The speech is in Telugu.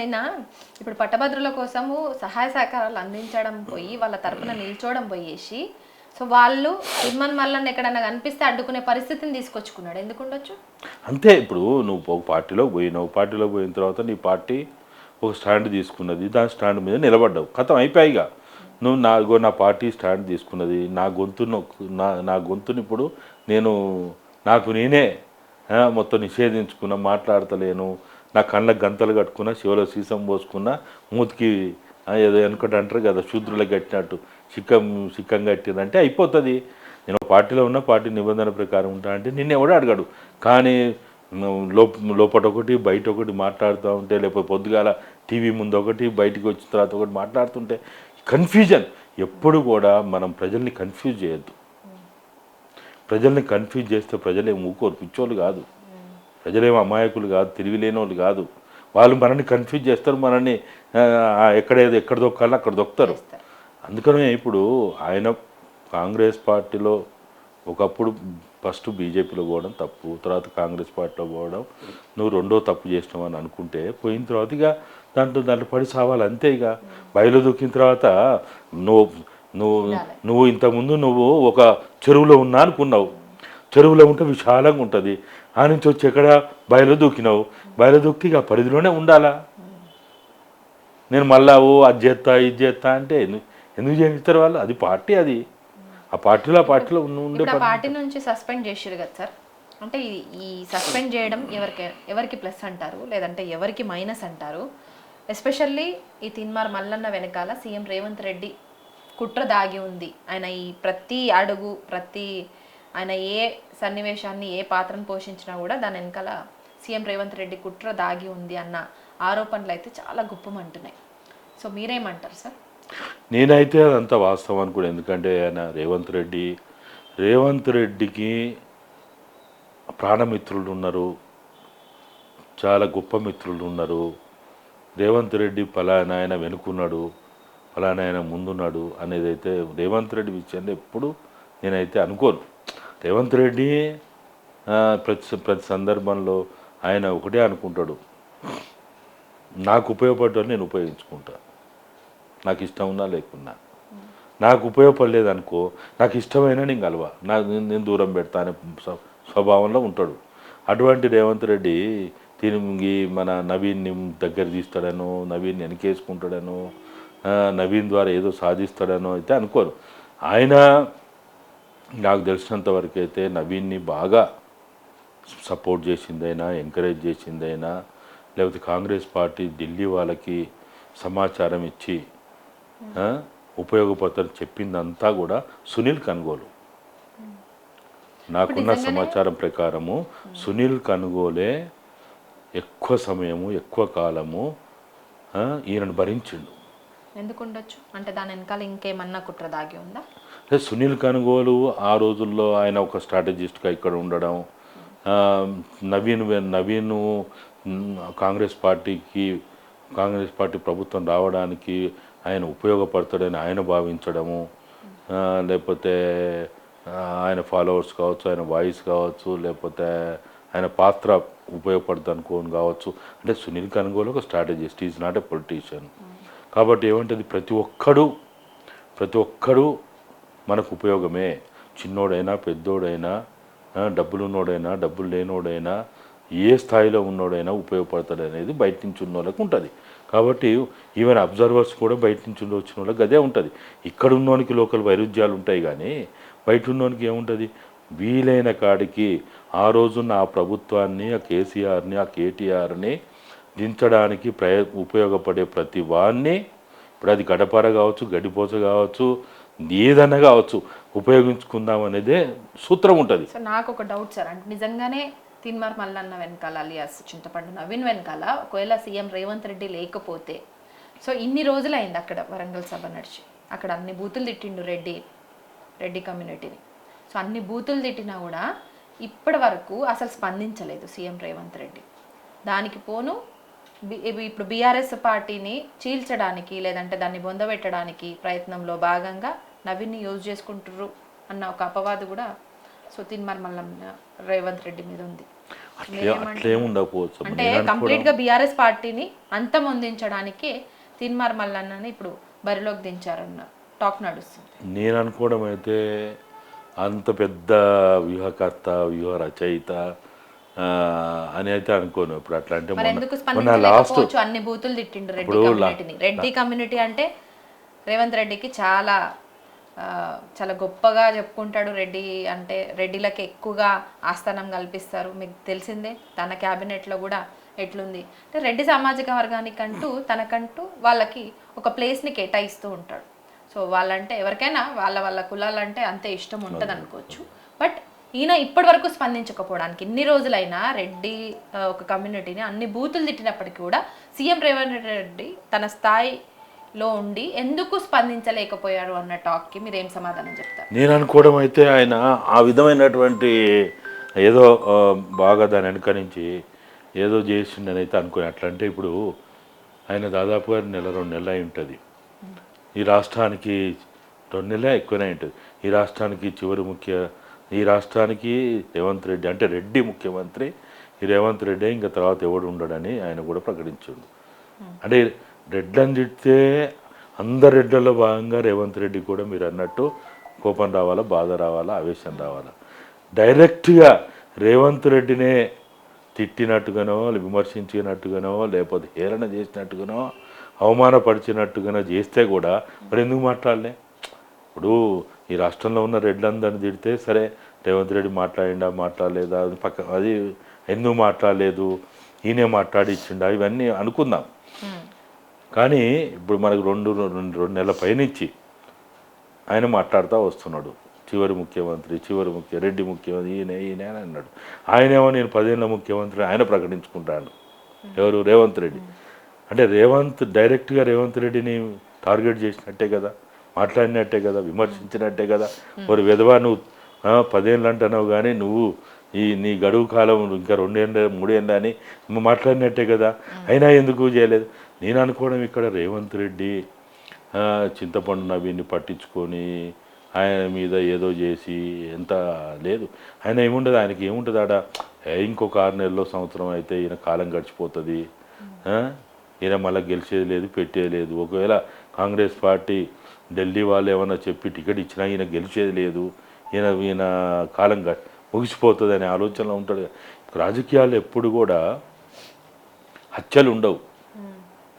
అయినా ఇప్పుడు పట్టభద్రుల కోసము సహాయ సహకారాలు అందించడం పోయి వాళ్ళ తరపున నిల్చోవడం పోయేసి సో వాళ్ళు తిమ్మన్ మల్లన్న ఎక్కడన్నా కనిపిస్తే అడ్డుకునే పరిస్థితిని తీసుకొచ్చుకున్నాడు. ఎందుకు ఉండొచ్చు? అంతే. ఇప్పుడు నువ్వు ఒక పార్టీలోకి పోయినావు, పార్టీలోకి పోయిన తర్వాత నీ పార్టీ ఒక స్టాండ్ తీసుకున్నది, దాని స్టాండ్ మీద నిలబడ్డావు, కథం అయిపోయాయిగా. నువ్వు నా పార్టీ స్టాండ్ తీసుకున్నది, నా గొంతుని ఇప్పుడు నేను నాకు నేనే మొత్తం నిషేధించుకున్నా, మాట్లాడతలేను, నా కళ్ళకు గంతలు కట్టుకున్నా, శివలో సీసం పోసుకున్నా, మూతికి ఏదో వెనుకటి అంటారు కదా శూద్రులకు కట్టినట్టు సిక్కం కట్టిందంటే అయిపోతుంది. నేను పార్టీలో ఉన్న పార్టీ నిబంధన ప్రకారం ఉంటా అంటే నిన్ను ఎవడో అడగడు. కానీ లోపల ఒకటి బయట ఒకటి మాట్లాడుతూ ఉంటే, లేకపోతే పొద్దుగాల టీవీ ముందు ఒకటి బయటికి వచ్చిన తర్వాత ఒకటి మాట్లాడుతుంటే కన్ఫ్యూజన్. ఎప్పుడు కూడా మనం ప్రజల్ని కన్ఫ్యూజ్ చేయొద్దు. ప్రజల్ని కన్ఫ్యూజ్ చేస్తే ప్రజలేం ఊకోరు, పిచ్చోళ్ళు కాదు, ప్రజలేం అమాయకులు కాదు, తెలివిలేని వాళ్ళు కాదు. వాళ్ళు మనల్ని కన్ఫ్యూజ్ చేస్తారు, మనల్ని ఎక్కడ దొక్కాలో అక్కడ దొక్కుతారు. అందుకనే ఇప్పుడు ఆయన కాంగ్రెస్ పార్టీలో ఒకప్పుడు ఫస్ట్ బీజేపీలో పోవడం తప్పు, తర్వాత కాంగ్రెస్ పార్టీలో పోవడం నువ్వు రెండో తప్పు చేసినావు అని అనుకుంటే, పోయిన తర్వాత ఇక దాంట్లో పడి సావాలి అంతే. ఇక బయలు దూకిన తర్వాత నువ్వు నువ్వు నువ్వు ఇంతకుముందు నువ్వు ఒక చెరువులో ఉన్నా అనుకున్నావు, చెరువులో ఉంటే విశాలంగా ఉంటుంది, ఆ నుంచి వచ్చి ఎక్కడ బయలు దూకినావు, బయలు దూకితే ఇక పరిధిలోనే ఉండాలా. నేను మళ్ళా అది చేస్తా ఇది చేస్తా అంటే ఎందుకు చేస్తారు వాళ్ళు? అది పార్టీ, అది ఆ పార్టీలో ఉండే పార్టీ నుంచి సస్పెండ్ చేసారు కదా సార్. అంటే ఈ సస్పెండ్ చేయడం ఎవరికి ప్లస్ అంటారు, లేదంటే ఎవరికి మైనస్ అంటారు? ఎస్పెషల్లీ ఈ తిన్మార్ మల్లన్న వెనకాల సీఎం రేవంత్ రెడ్డి కుట్ర దాగి ఉంది. ఆయన ఈ ప్రతి అడుగు ఆయన ఏ సన్నివేశాన్ని ఏ పాత్రను పోషించినా కూడా దాని వెనకాల సీఎం రేవంత్ రెడ్డి కుట్ర దాగి ఉంది అన్న ఆరోపణలు అయితే చాలా గుప్పమంటున్నాయి. సో మీరేమంటారు సార్? నేనైతే అదంతా వాస్తవం అనుకోండి. ఎందుకంటే ఆయన రేవంత్ రెడ్డికి ప్రాణమిత్రులు ఉన్నారు, చాలా గొప్ప మిత్రులు ఉన్నారు. రేవంత్ రెడ్డి ఫలానా ఆయన వెనుకున్నాడు, ఫలానా ఆయన ముందున్నాడు అనేది అయితే రేవంత్ రెడ్డి విషయంలో ఎప్పుడు నేనైతే అనుకోను. రేవంత్ రెడ్డి ప్రతి సందర్భంలో ఆయన ఒకటే అనుకుంటాడు, నాకు ఉపయోగపడ్డాను నేను ఉపయోగించుకుంటా, నాకు ఇష్టం ఉన్నా లేకున్నా. నాకు ఉపయోగపడలేదు అనుకో, నాకు ఇష్టమైనా నేను కలవా, నేను దూరం పెడతా అనే స్వభావంలో ఉంటాడు. అటువంటి రేవంత్ రెడ్డి తిరిగి మన నవీన్ని దగ్గర తీస్తాడనో, నవీన్ని వెనకేసుకుంటాడనో, నవీన్ ద్వారా ఏదో సాధిస్తాడనో అయితే అనుకోరు. ఆయన నాకు తెలిసినంత వరకు అయితే నవీన్ని బాగా సపోర్ట్ చేసిందైనా, ఎంకరేజ్ చేసిందైనా, లేకపోతే కాంగ్రెస్ పార్టీ ఢిల్లీ వాళ్ళకి సమాచారం ఇచ్చి ఉపయోగపడతారని చెప్పిందంతా కూడా సునీల్ కనుగోలు. నాకున్న సమాచారం ప్రకారము సునీల్ కనుగోలే ఎక్కువ సమయము ఎక్కువ కాలము ఈయనను భరించిండు. ఎందుకుండొచ్చు అంటే దాని వెనకాల ఇంకేమన్నా కుట్ర దాగి ఉందా? సునీల్ కనుగోలు ఆ రోజుల్లో ఆయన ఒక స్ట్రాటజిస్ట్గా ఇక్కడ ఉండడం, నవీన్ కాంగ్రెస్ పార్టీ ప్రభుత్వం రావడానికి ఆయన ఉపయోగపడతాడని ఆయన భావించడము, లేకపోతే ఆయన ఫాలోవర్స్ కావచ్చు, ఆయన వాయిస్ కావచ్చు, లేకపోతే ఆయన పాత్ర ఉపయోగపడుతుంది అనుకోని కావచ్చు. అంటే సునీల్ కనుగోలు ఒక strategist, is not a politician. కాబట్టి ఏమంటుంది, ప్రతి ఒక్కడు మనకు ఉపయోగమే. చిన్నోడైనా పెద్దోడైనా, డబ్బులున్నోడైనా డబ్బులు లేనోడైనా, ఏ స్థాయిలో ఉన్నోడైనా ఉపయోగపడతాడు అనేది బయట నుంచి ఉన్న వాళ్ళకి ఉంటుంది. కాబట్టి ఈవెన్ అబ్జర్వర్స్ కూడా బయట నుంచి వచ్చిన వాళ్ళకి అదే ఉంటుంది. ఇక్కడ ఉన్నోనికి లోకల్ వైరుధ్యాలు ఉంటాయి, కానీ బయట ఉన్నోనికి ఏముంటుంది, వీలైన కాడికి ఆ రోజున్న ఆ ప్రభుత్వాన్ని, ఆ కేసీఆర్ని, ఆ కేటీఆర్ని దించడానికి ఉపయోగపడే ప్రతి వాడిని, ఇప్పుడు అది గడపర కావచ్చు, గడిపోస కావచ్చు, ఏదన్నా కావచ్చు, ఉపయోగించుకుందాం అనేదే సూత్రం ఉంటుంది. సో నాకు ఒక డౌట్ సార్, అంటే నిజంగానే తిన్మార్ మల్లన్న వెనకాల అలియాస్ చింతపండు నవీన్ వెనకాల ఒకవేళ సీఎం రేవంత్ రెడ్డి లేకపోతే, సో ఇన్ని రోజులైంది అక్కడ వరంగల్ సభ నడిచి, అక్కడ అన్ని బూతులు తిట్టిండు రెడ్డి కమ్యూనిటీని. సో అన్ని బూతులు తిట్టినా కూడా ఇప్పటి వరకు అసలు స్పందించలేదు సీఎం రేవంత్ రెడ్డి. దానికి పోను ఇప్పుడు బీఆర్ఎస్ పార్టీని చీల్చడానికి, లేదంటే దాన్ని బొందబెట్టడానికి ప్రయత్నంలో భాగంగా నవీన్ని యూజ్ చేసుకుంటారు అన్న ఒక అపవాదు కూడా సో తిన్మార్ మల్లన్న రేవంత్ రెడ్డి మీద ఉంది. అట్లేం ఉండకపోవచ్చు. అంటే కంప్లీట్ గా బీఆర్ఎస్ పార్టీని అంతమొందించడానికి తీన్మార్ మల్లన్నని ఇప్పుడు బరిలోకి దించారన్న టాక్ నడుస్తుంది. నేను అనుకోవడం అయితే అంత పెద్ద వ్యూహకర్త వ్యూహ రచయిత అని అయితే అనుకోను. ఇప్పుడు అట్లా అంటే మరి ఎందుకు మొన్న లాస్ట్ స్పందించలేకపోవచ్చు? అన్ని బూతులు తిట్టిండు రెడ్డి కమ్యూనిటీని. రెడ్డి కమ్యూనిటీ అంటే రేవంత్ రెడ్డికి చాలా చాలా గొప్పగా చెప్పుకుంటాడు. రెడ్డి అంటే రెడ్డిలకి ఎక్కువగా ఆస్థానం కల్పిస్తారు, మీకు తెలిసిందే. తన క్యాబినెట్లో కూడా ఎట్లుంది అంటే రెడ్డి సామాజిక వర్గానికంటూ తనకంటూ వాళ్ళకి ఒక ప్లేస్ని కేటాయిస్తూ ఉంటాడు. సో వాళ్ళంటే ఎవరికైనా వాళ్ళ వాళ్ళ కులాలంటే అంతే ఇష్టం ఉంటుంది అనుకోవచ్చు. బట్ ఈయన ఇప్పటి వరకు స్పందించకపోవడానికి ఇన్ని రోజులైనా రెడ్డి ఒక కమ్యూనిటీని అన్ని బూతులు తిట్టినప్పటికీ కూడా సీఎం రేవంత్ రెడ్డి తన స్థాయిలో ఉండి ఎందుకు స్పందించలేకపోయారు అన్న టాక్కి మీరు ఏం సమాధానం చెప్తారు? నేను అనుకోవడం అయితే ఆయన ఆ విధమైనటువంటి ఏదో బాగా దాని వెనుక నుంచి ఏదో చేసిండని అయితే అనుకుని. అట్లా అంటే ఇప్పుడు ఆయన దాదాపుగా 1-2 నెలలు అయి ఉంటుంది. ఈ రాష్ట్రానికి 2 నెలలే ఎక్కువనే ఉంటుంది. ఈ రాష్ట్రానికి రేవంత్ రెడ్డి అంటే రెడ్డి ముఖ్యమంత్రి, ఈ రేవంత్ రెడ్డి ఇంకా తర్వాత ఎవడు ఉండడని ఆయన కూడా ప్రకటించాడు. అంటే రెడ్లను తిడితే అందరు రెడ్లలో భాగంగా రేవంత్ రెడ్డి కూడా మీరు అన్నట్టు కోపం రావాలా, బాధ రావాలా, ఆవేశం రావాలా. డైరెక్ట్గా రేవంత్ రెడ్డినే తిట్టినట్టుగానో విమర్శించినట్టుగానో లేకపోతే హేళన చేసినట్టుగానో అవమానపరిచినట్టుగానో చేస్తే కూడా మరి ఎందుకు మాట్లాడలే? ఇప్పుడు ఈ రాష్ట్రంలో ఉన్న రెడ్లందరిని తిడితే సరే రేవంత్ రెడ్డి మాట్లాడలేదా అది ఎందుకు మాట్లాడలేదు, ఈయనే మాట్లాడిచ్చిండా, ఇవన్నీ అనుకుందాం. కానీ ఇప్పుడు మనకు రెండు నెలల పైనుంచి ఆయన మాట్లాడుతూ వస్తున్నాడు. చివరి ముఖ్యమంత్రి రెడ్డి ముఖ్యమంత్రి ఈయన అని అన్నాడు. ఆయనేమో నేను 10 ఏళ్ళ ముఖ్యమంత్రి ఆయన ప్రకటించుకుంటాడు. ఎవరు? రేవంత్ రెడ్డి. అంటే డైరెక్ట్గా రేవంత్ రెడ్డిని టార్గెట్ చేసినట్టే కదా, మాట్లాడినట్టే కదా, విమర్శించినట్టే కదా. మరి విధవా నువ్వు 10 ఏళ్ళు అంటున్నావు కానీ నువ్వు నీ గడువు కాలం ఇంకా 2 ఏళ్ళు 3 ఏళ్ళు అని మాట్లాడినట్టే కదా. అయినా ఎందుకు చేయలేదు? నేను అనుకోవడం ఇక్కడ రేవంత్ రెడ్డి చింతపండు నవీన్ని పట్టించుకొని ఆయన మీద ఏదో చేసి ఎంత లేదు. ఆయన ఏముండదు, ఆయనకి ఏముంటుంది ఆడ ఇంకొక 6 నెలల్లో సంవత్సరం అయితే ఈయన కాలం గడిచిపోతుంది, ఈయన మళ్ళీ గెలిచేది లేదు, పెట్టేది లేదు. ఒకవేళ కాంగ్రెస్ పార్టీ ఢిల్లీ వాళ్ళు ఏమన్నా చెప్పి టికెట్ ఇచ్చినా ఈయన గెలిచేది లేదు, ఈయన కాలం ముగిసిపోతుంది అనే ఆలోచనలో ఉంటాడు. రాజకీయాలు ఎప్పుడు కూడా హత్యలు ఉండవు.